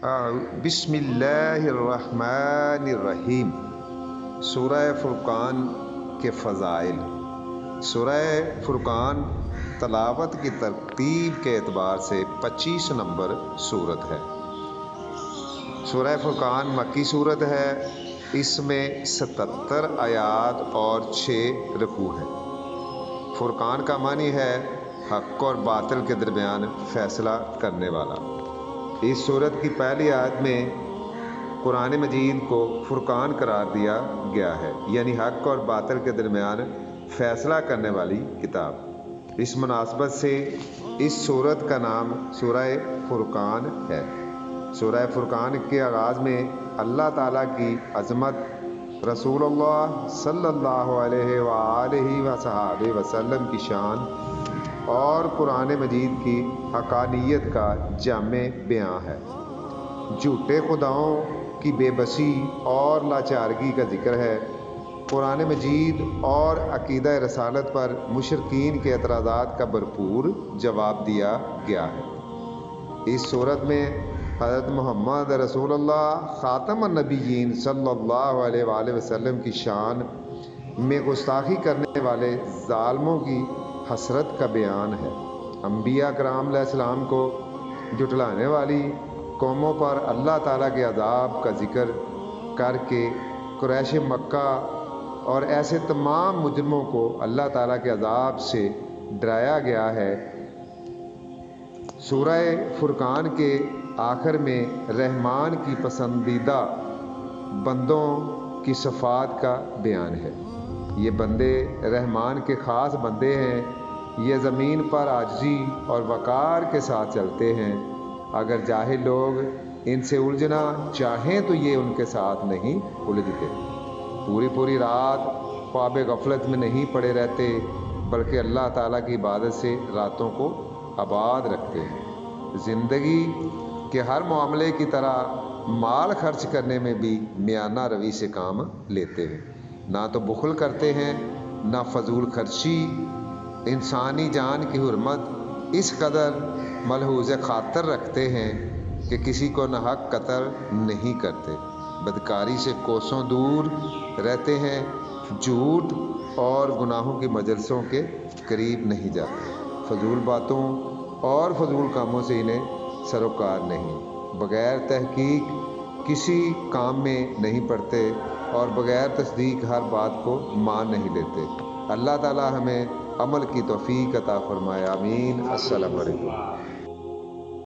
بسم اللہ الرحمن الرحیم۔ سورہ فرقان کے فضائل۔ سورہ فرقان تلاوت کی ترتیب کے اعتبار سے 25 نمبر سورت ہے۔ سورہ فرقان مکی سورت ہے۔ اس میں 77 آیات اور 6 رکوع ہیں۔ فرقان کا معنی ہے حق اور باطل کے درمیان فیصلہ کرنے والا۔ اس سورت کی پہلی آیت میں قرآن مجید کو فرقان قرار دیا گیا ہے، یعنی حق اور باطل کے درمیان فیصلہ کرنے والی کتاب۔ اس مناسبت سے اس سورت کا نام سورہ فرقان ہے۔ سورہ فرقان کے آغاز میں اللہ تعالیٰ کی عظمت، رسول اللہ صلی اللہ علیہ وآلہ وصحبہ وسلم کی شان اور قرآن مجید کی حقانیت کا جامع بیان ہے۔ جھوٹے خداؤں کی بے بسی اور لاچارگی کا ذکر ہے۔ قرآن مجید اور عقیدہ رسالت پر مشرکین کے اعتراضات کا بھرپور جواب دیا گیا ہے۔ اس صورت میں حضرت محمد رسول اللہ خاتم النبیین صلی اللہ علیہ وآلہ وسلم کی شان میں گستاخی کرنے والے ظالموں کی حسرت کا بیان ہے۔ انبیاء کرام علیہ السلام کو جھٹلانے والی قوموں پر اللہ تعالیٰ کے عذاب کا ذکر کر کے قریش مکہ اور ایسے تمام مجرموں کو اللہ تعالیٰ کے عذاب سے ڈرایا گیا ہے۔ سورہ فرقان کے آخر میں رحمان کی پسندیدہ بندوں کی صفات کا بیان ہے۔ یہ بندے رحمان کے خاص بندے ہیں۔ یہ زمین پر عاجزی اور وقار کے ساتھ چلتے ہیں۔ اگر جاہل لوگ ان سے الجھنا چاہیں تو یہ ان کے ساتھ نہیں الجھتے۔ پوری رات خواب غفلت میں نہیں پڑے رہتے، بلکہ اللہ تعالیٰ کی عبادت سے راتوں کو آباد رکھتے ہیں۔ زندگی کے ہر معاملے کی طرح مال خرچ کرنے میں بھی میانہ روی سے کام لیتے ہیں۔ نہ تو بخل کرتے ہیں، نہ فضول خرچی۔ انسانی جان کی حرمت اس قدر ملحوظ خاطر رکھتے ہیں کہ کسی کو ناحق قتل نہیں کرتے۔ بدکاری سے کوسوں دور رہتے ہیں۔ جھوٹ اور گناہوں کی مجلسوں کے قریب نہیں جاتے۔ فضول باتوں اور فضول کاموں سے انہیں سروکار نہیں۔ بغیر تحقیق کسی کام میں نہیں پڑتے اور بغیر تصدیق ہر بات کو مان نہیں لیتے۔ اللہ تعالیٰ ہمیں عمل کی توفیق عطا فرمائے، آمین۔ السلام علیکم۔